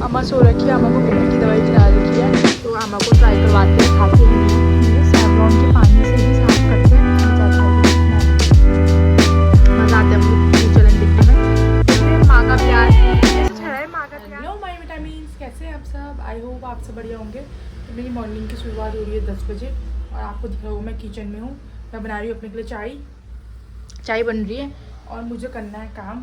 अम्मा सो रखी है, अम्मा को बीपी की दवाई खिला रखी है, तो अम्मा को ट्राई करवाते हैं, खाते हैं ये सैवलॉन के पानी से ही साफ करते हैं। मज़ा आता है मुझे चलन दिखने में। माँ का प्यार हेलो माय विटामिन्स, कैसे हैं आप सब? आई होप आप सब बढ़िया होंगे। तो मेरी मॉर्निंग की शुरुआत हो रही है 10 बजे और आपको दिख रहा होगा मैं किचन में हूँ। मैं बना रही हूँ अपने के लिए चाय बन रही है और मुझे करना है काम,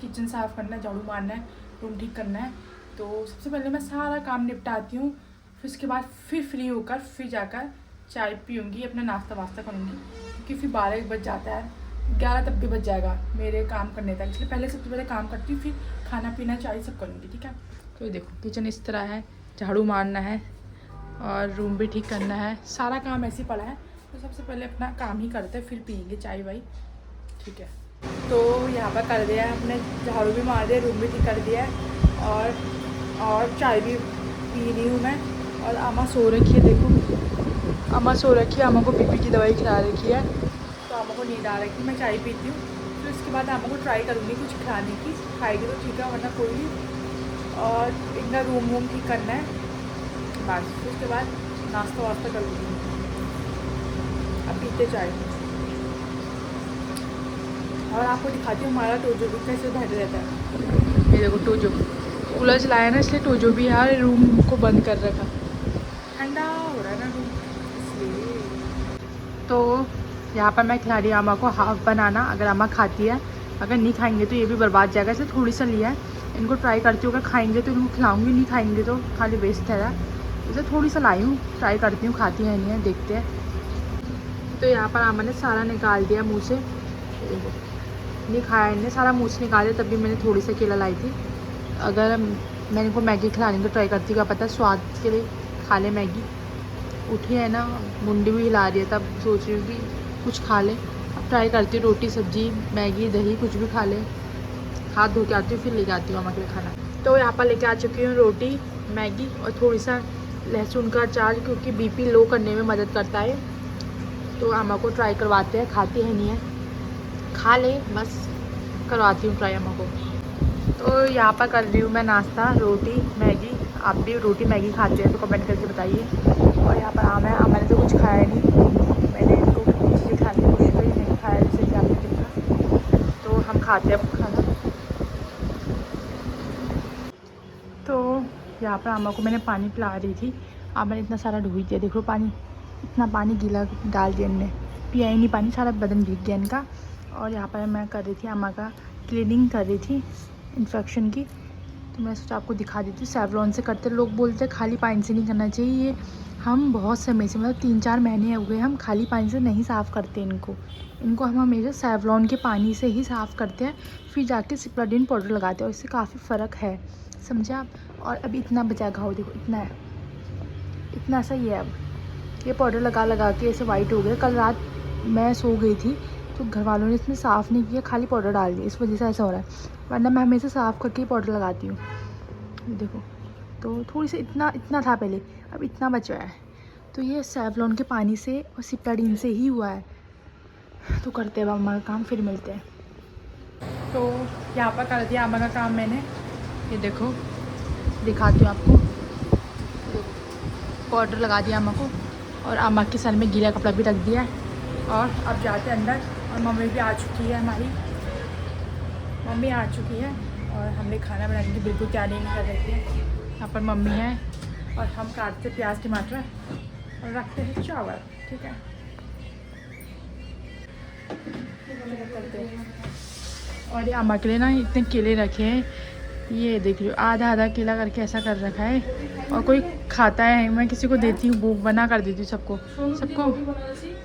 किचन साफ़ करना है, झाड़ू मारना है, रूम ठीक करना है। तो सबसे पहले मैं सारा काम निपटाती हूँ, फिर उसके बाद फिर फ्री होकर फिर जाकर चाय पीऊँगी, अपना नाश्ता वास्ता करूँगी, क्योंकि फिर 12 बज जाता है, 11 तक भी बज जाएगा मेरे काम करने तक। इसलिए पहले सबसे पहले काम करती हूँ, फिर खाना पीना चाय सब करूँगी, ठीक है। तो ये देखो किचन इस तरह है, झाड़ू मारना है और रूम भी ठीक करना है, सारा काम ऐसे ही पड़ा है। तो सबसे पहले अपना काम ही करते हैं, फिर पियेंगे चाय वाई, ठीक है। तो यहाँ पर कर दिया है, अपने झाड़ू भी मार दिया, रूम भी ठीक कर दिया है और चाय भी पी रही हूँ मैं। और अम्मा सो रखी है, देखो अम्मा सो रखी है, अम्मा को बीपी की दवाई खिला रखी है, तो अम्मा को नींद आ रखी है। मैं चाय पीती हूँ, फिर उसके बाद अम्मा को ट्राई करूँगी कुछ खाने की, खाएगी तो ठीक है, वरना कोई नहीं। और इतना रूम वूम ठीक करना है बस, फिर उसके बाद नाश्ता वास्ता कर लूँगी। अब पीते चाय और आपको दिखाती हूँ हमारा टोजो भी कैसे बैठे रहता है। ये देखो टोजो कूलर चलाया ना, इसलिए टोजो भी यार रूम को बंद कर रखा, ठंडा हो रहा है ना रूम इसलिए। तो यहाँ पर मैं खिला रही हूँ अम्मा को हाफ बनाना, अगर अम्मा खाती है, अगर नहीं खाएंगे तो ये भी बर्बाद जाएगा, इसलिए थोड़ी सा लिया है। इनको ट्राई करती हूँ, अगर खाएंगे तो इनको खिलाऊँगी, नहीं खाएंगे तो खाली वेस्ट है, इसे थोड़ी सा लाई हूँ, ट्राई करती हूँ खाती है नहीं है, देखते हैं। तो यहाँ पर अम्मा ने सारा निकाल दिया मुँह से, नहीं खाया इन्हें, सारा मुँह से निकाल दिया, तब भी मैंने थोड़ी सी केला लाई थी। अगर मैं इनको मैगी खिलानी तो ट्राई करती हूँ, क्या पता स्वाद के लिए खा ले मैगी। उठी है ना, मुंडी भी हिला रही है, तब सोच रही हूँ कि कुछ खा ले। अब ट्राई करती हूँ, रोटी सब्जी मैगी दही कुछ भी खा ले। हाथ धो के आती हूँ, फिर लेके आती हूँ अम्मा के लिए खाना। तो यहाँ पर लेके आ चुकी हूँ रोटी मैगी और थोड़ी सा लहसुन का अचार, क्योंकि बीपी लो करने में मदद करता है। तो अम्मा को ट्राई करवाते हैं, खाती है नहीं है, खा ले बस, करवाती हूँ ट्राई अम्मा को। तो यहाँ पर कर रही हूँ मैं नाश्ता, रोटी मैगी। आप भी रोटी मैगी खाते हैं तो कमेंट करके बताइए। और यहाँ पर आम है, मैंने तो कुछ खाया नहीं, मैंने इनको चीज़ें खाने की कोशिश करी, नहीं खाया, जैसे कि आपने देखा। तो हम खाते हैं खाना। तो यहाँ पर अम्मा को मैंने पानी पिला रही थी, अब मैंने इतना सारा धोई दिया, देखो पानी, इतना पानी गीला डाल दिया इनने, पिया ही नहीं पानी, सारा बदन भीग गया इनका। और यहाँ पर मैं कर रही थी अम्मा का क्लीनिंग कर रही थी इन्फेक्शन की, तो मैं सोचा आपको दिखा देती हूँ। सैवलॉन से करते, लोग बोलते हैं खाली पानी से नहीं करना चाहिए, ये हम बहुत समय से, मतलब 3-4 महीने हो गए हम खाली पानी से नहीं साफ़ करते इनको हम हमेशा सैवलॉन के पानी से ही साफ़ करते हैं, फिर जाके सिप्लाडिन पाउडर लगाते हैं, और इससे काफ़ी फ़र्क है, समझे आप। और अभी इतना बचा घाव, देखो इतना है, इतना सा ही है। अब ये पाउडर लगा लगा के ऐसे वाइट हो गए। कल रात मैं सो गई थी तो घर वालों ने इसमें साफ़ नहीं किया, खाली पाउडर डाल दिया, इस वजह से ऐसा हो रहा है, वरना मैं हमेशा साफ़ करके ही पाउडर लगाती हूँ। देखो तो थोड़ी सी इतना था पहले, अब इतना बचा है, तो ये सैवलॉन के पानी से और सिप्लाडिन से ही हुआ है। तो करते हैं अम्मा का काम, फिर मिलते हैं। तो यहाँ पर कर दिया अम्मा का काम मैंने, ये देखो दिखाती हूँ आपको, पाउडर लगा दिया अम्मा को, और अम्मा के सर में गीला कपड़ा भी रख दिया है। और अब जाते हैं अंदर, और मम्मी भी आ चुकी है, हमारी मम्मी आ चुकी है, और हमने खाना बनाने की बिल्कुल तैयारी नहीं कर रही है। यहाँ पर मम्मी है और हम काटते प्याज टमाटर और रखते हैं चावल, ठीक है। करते हैं। और ये अम्मा के लिए ना इतने केले रखे हैं, ये देख लो आधा आधा केला करके ऐसा कर रखा है, और कोई खाता है, मैं किसी को देती हूँ, वो मना कर देती हूँ,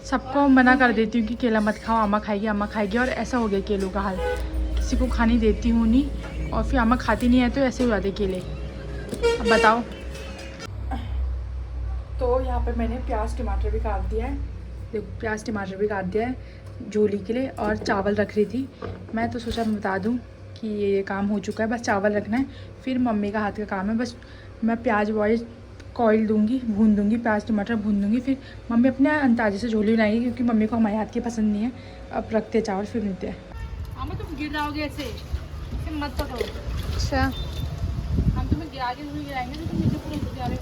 सबको मना कर देती हूँ कि केला मत खाओ, अम्मा खाएगी, और ऐसा हो गया केलों का हाल, किसी को खाने देती हूँ नहीं, और फिर अम्मा खाती नहीं है, तो ऐसे हो जाते केले। अब बताओ। तो यहाँ पर मैंने प्याज टमाटर भी काट दिया है, देखो प्याज टमाटर भी काट दिया है झोली के लिए, और चावल रख रही थी मैं, तो सोचा मैं बता दूँ कि ये काम हो चुका है, बस चावल रखना है, फिर मम्मी का हाथ का काम है, बस मैं प्याज वॉइज ऑयल दूंगी, भून दूंगी, प्याज टमाटर भून दूंगी, फिर मम्मी अपने अंदाजे से झोली बनाएगी, क्योंकि मम्मी को हमारे हाथ की पसंद नहीं है। अब रखते हैं चावल, फिर मिलते हैं। तुम गिर जाओगे ऐसे मत पकड़ो। अच्छा हम तुम्हें गिरा के भी गिराएंगे तो नीचे पूरे जा रहे।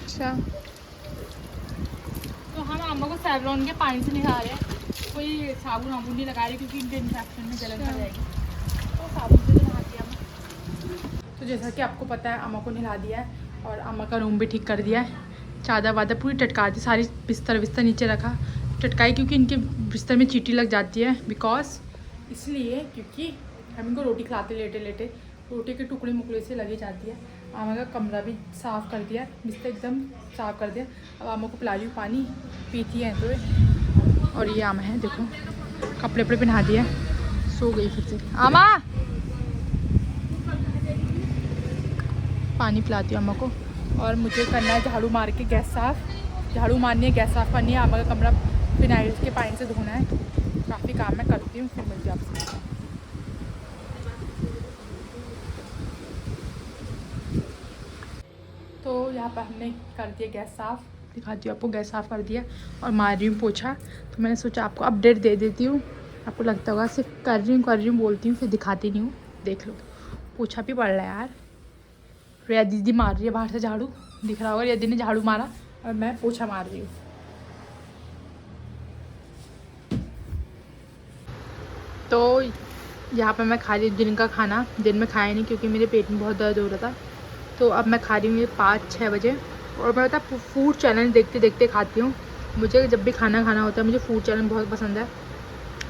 अच्छा, तो हम अम्मा को सैवलॉन के पानी से निकाल रहे हैं, कोई साबुन वाबुन नहीं लगा रहे क्योंकि इनके इन्फेक्शन में जलन कर जाएगी, तो साबुन से तो नहा दिया अम्मा। तो जैसा कि आपको पता है अम्मा को नहला दिया है और अम्मा का रूम भी ठीक कर दिया है, चादर वादर पूरी टटका दी, सारी बिस्तर विस्तर नीचे रखा टटकाई, क्योंकि इनके बिस्तर में चींटी लग जाती है, बिकॉज इसलिए क्योंकि हम इनको रोटी खिलाते लेटे लेटे रोटी के टुकड़े मुकड़े से लगी जाती है। आमा का कमरा भी साफ़ कर दिया, बिस्तर एकदम साफ़ कर दिया। अब आमा को पिला रही हूँ पानी, पीती है तो। और ये आमा है देखो, कपड़े वपड़े पहना दिया, सो गई फिर से। आमा पानी पिलाती हूँ अम्मा को, और मुझे करना है झाड़ू मार के गैस साफ़, झाड़ू मारनी है, गैस साफ़ करनी है, आमा का कमरा फिनाइल के पानी से धोना है, काफ़ी काम मैं करती हूँ, फिर मिलती हूँ आपसे। तो यहाँ पर हमने कर दिया गैस साफ़, दिखाती हूँ आपको, गैस साफ़ कर दिया और मार रही हूँ पोछा। तो मैंने सोचा आपको अपडेट दे देती हूँ, आपको लगता होगा सिर्फ कर रही हूँ बोलती हूँ, फिर दिखाती नहीं हूँ। देख लो पोछा भी पड़ रहा है यार, रिया दीदी मार रही है बाहर से झाड़ू, दिख रहा होगा, रिया दीदी ने झाड़ू मारा और मैं पोछा मार रही हूँ। तो यहाँ पर मैं खा रही हूँ दिन का खाना, दिन में खाया नहीं क्योंकि मेरे पेट में बहुत दर्द हो रहा था, तो अब मैं खा रही हूँ ये 5-6 बजे। और मैं बता फूड चैनल देखते देखते खाती हूँ, मुझे जब भी खाना खाना होता है मुझे फूड चैनल बहुत पसंद है,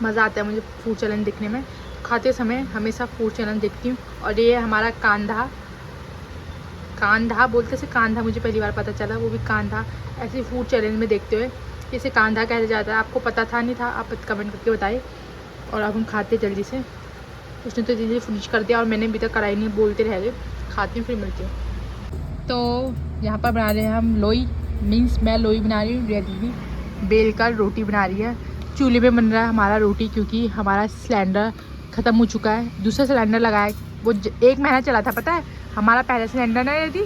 मज़ा आता है मुझे फूड चैनल देखने में, खाते समय हमेशा फूड चैनल देखती हूँ। और ये हमारा कांधा, कांधा बोलते से कांधा, मुझे पहली बार पता चला, वो भी कांधा ऐसे फूड चैनल में देखते हुए, इसे कांधा कहते जाता है, आपको पता था नहीं था, आप कमेंट करके बताइए। और अब हम खाते जल्दी से, उसने तो जल्दी फिनिश कर दिया और मैंने अभी तक कढ़ाई नहीं, बोलते रह गए, खाती हूँ फिर मिलती हूँ। तो यहाँ पर बना रहे हैं हम लोई, मीन्स मैं लोई बना रही हूँ, रिया दीदी बेल कर रोटी बना रही है। चूल्हे पे बन रहा है हमारा रोटी क्योंकि हमारा सिलेंडर ख़त्म हो चुका है, दूसरा सिलेंडर लगाया, वो 1 महीना चला था, पता है हमारा पहला सिलेंडर ना रहती,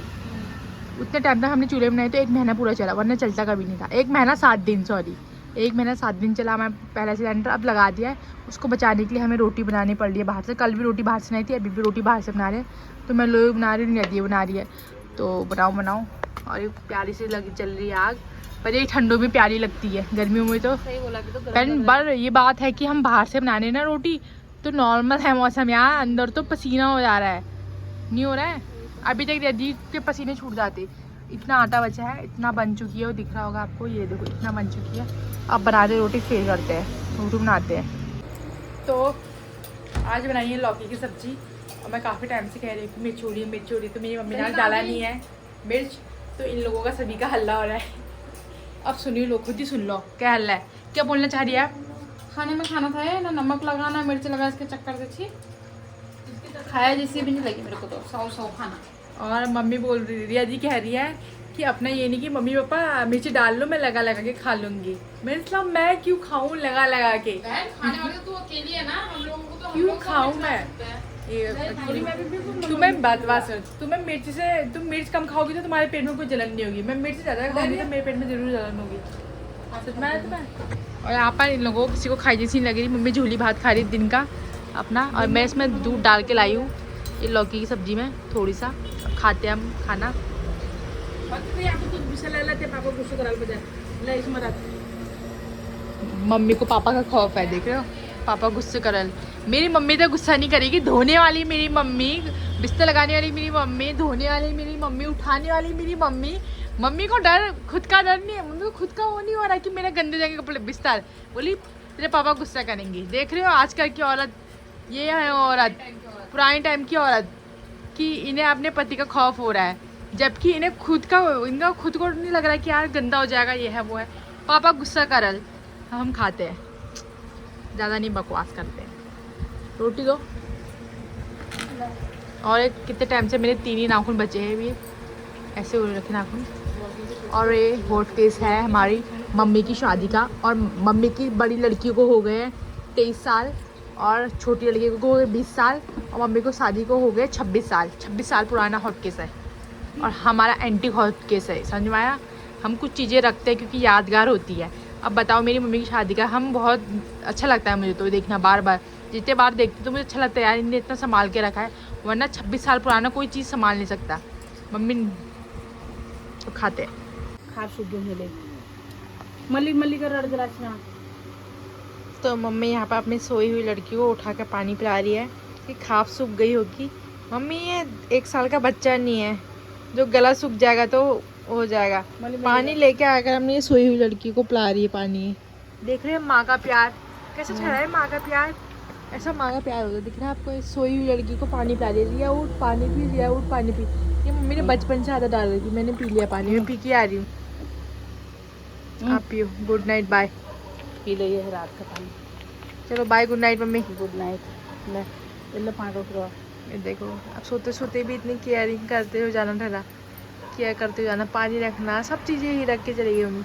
उतने टाइम तक हमने चूल्हे बनाए तो 1 महीना पूरा चला, वरना चलता कभी नहीं था। 1 महीना 7 दिन, सॉरी 1 महीना 7 दिन चला हमारा पहला सिलेंडर, अब लगा दिया है। उसको बचाने के लिए हमें रोटी बनानी पड़ रही है बाहर से, कल भी रोटी बाहर से नहीं थी, अभी भी रोटी बाहर से बना रहे हैं। तो मैं लोई बना रही हूँ, नदी बना रही है, तो बनाओ। और ये प्यारी सी लगी चल रही है आग, पर ये ठंडों में प्यारी लगती है, गर्मियों में तो सही बोला। पर ये बात है कि हम बाहर से बनाने ना रोटी तो नॉर्मल है मौसम, यहाँ अंदर तो पसीना हो जा रहा है, नहीं हो रहा है अभी तक, रदी के पसीने छूट जाते। इतना आटा बचा है, इतना बन चुकी है, वो दिख रहा होगा आपको, ये देखो इतना बन चुकी है। अब बनाते रोटी फिर करते हैं, रोटी बनाते हैं। तो आज बनाई है लौकी की सब्जी, और मैं काफ़ी टाइम से कह रही हूँ कि मिर्च हो रही, तो मेरी मम्मी ने डाला नहीं है मिर्च, तो इन लोगों का सभी का हल्ला हो रहा है। अब सुनिए लो, खुद ही सुन लो क्या हल्ला है, क्या बोलना चाह रही है आप? खाने में खाना था ना नमक लगा ना मिर्च लगा, इसके चक्कर से छी खाया जैसी भी नहीं लगी मेरे को, तो सौ खाना। और मम्मी बोल रही, रिया जी कह रही है कि अपना ये नहीं कि मम्मी पापा मिर्च डाल लो मैं लगा लगा के खा लूँगी, मेरे मतलब मैं क्यों खाऊँ लगा लगा के, खाने वाले तो अकेली है ना, हम लोगों को तो क्यों खाऊँ मैं? तुम्हें बात सुन, तुम्हें मिर्च से, तुम मिर्च कम खाओगी तो तुम्हारे पेट में कोई जलन नहीं होगी, मैं मिर्च ज़्यादा खाऊंगी तो मेरे पेट में जरूर जलन होगी, सच में तुम्हें। और यहाँ पर इन लोगों को किसी को खाई जैसी लग रही, मम्मी झोली भात खा रही दिन का अपना, और मैं इसमें दूध डाल के लाई हूँ ये लौकी की सब्जी में थोड़ी सा, खाते हैं हम खाना। मम्मी को पापा का खौफ है, देख रहे हो पापा गुस्से करल, मेरी मम्मी तो गुस्सा नहीं करेगी, धोने वाली मेरी मम्मी, बिस्तर लगाने वाली मेरी मम्मी, धोने वाली मेरी मम्मी, उठाने वाली मेरी मम्मी। मम्मी को डर, खुद का डर नहीं है, मम्मी को खुद का वो नहीं हो रहा कि मेरे गंदे जाएंगे कपड़े बिस्तर, बोली तेरे पापा गुस्सा करेंगे। देख रहे हो आजकल की औरत, ये है औरत, पुराने टाइम की औरत, कि इन्हें अपने पति का खौफ हो रहा है, जबकि इन्हें खुद का, इनका खुद को नहीं लग रहा है कि यार गंदा हो जाएगा, ये है वो है, पापा गुस्सा करल, हम खाते हैं, ज़्यादा नहीं बकवास करते हैं। रोटी दो। और एक कितने टाइम से मेरे 3 ही नाखून बचे हैं, भी ऐसे हो रखे नाखून। और ये वोट केस है हमारी मम्मी की शादी का, और मम्मी की बड़ी लड़कियों को हो गए हैं 23 साल, और छोटी लड़की को हो गए 20 साल, और मम्मी को शादी को हो गए 26 साल। 26 साल पुराना हॉट केस है, और हमारा एंटी हॉट केस है, समझ में आया? हम कुछ चीज़ें रखते हैं क्योंकि यादगार होती है। अब बताओ मेरी मम्मी की शादी का, हम बहुत अच्छा लगता है मुझे तो देखना, बार बार जितने बार देखती तो मुझे अच्छा लगता है यार, इन्हें इतना संभाल के रखा है, वरना 26 साल पुराना कोई चीज़ संभाल नहीं सकता। मम्मी तो खाते हैं। खार सूख घेऊन गेले मल्ली मल्ली कर रड जराशा तो मम्मी यहाँ पर अपनी सोई हुई लड़की को उठा कर पानी पिला रही है कि खाप सूख गई होगी। मम्मी ये 1 साल का बच्चा नहीं है जो गला सूख जाएगा तो हो जाएगा। पानी लेके आकर हमने ये सोई हुई लड़की को पिला रही है पानी। देख रहे हैं माँ का प्यार कैसे ठहरा है। माँ का प्यार ऐसा माँ का प्यार होता है। दिख रहा है आपको, ये सोई हुई लड़की को पानी पिला रही है। रिया उठ पानी पी, रिया उठ पानी पी। ये मम्मी ने बचपन से आदत डाल रही थी। मैंने पी लिया पानी, मैं पी के आ रही हूँ। आप पियो। Good night bye. पी ली है रात का पानी। चलो bye, good night mummy. Good night. ले इल्ल पानी रोक रहा ये देखो आप सोते सोते भी इतनी केयरिंग करते हो जाना ठहरा, केयर करते हो जाना, पानी रखना, सब चीज़ें ही रख के चली गई मम्मी।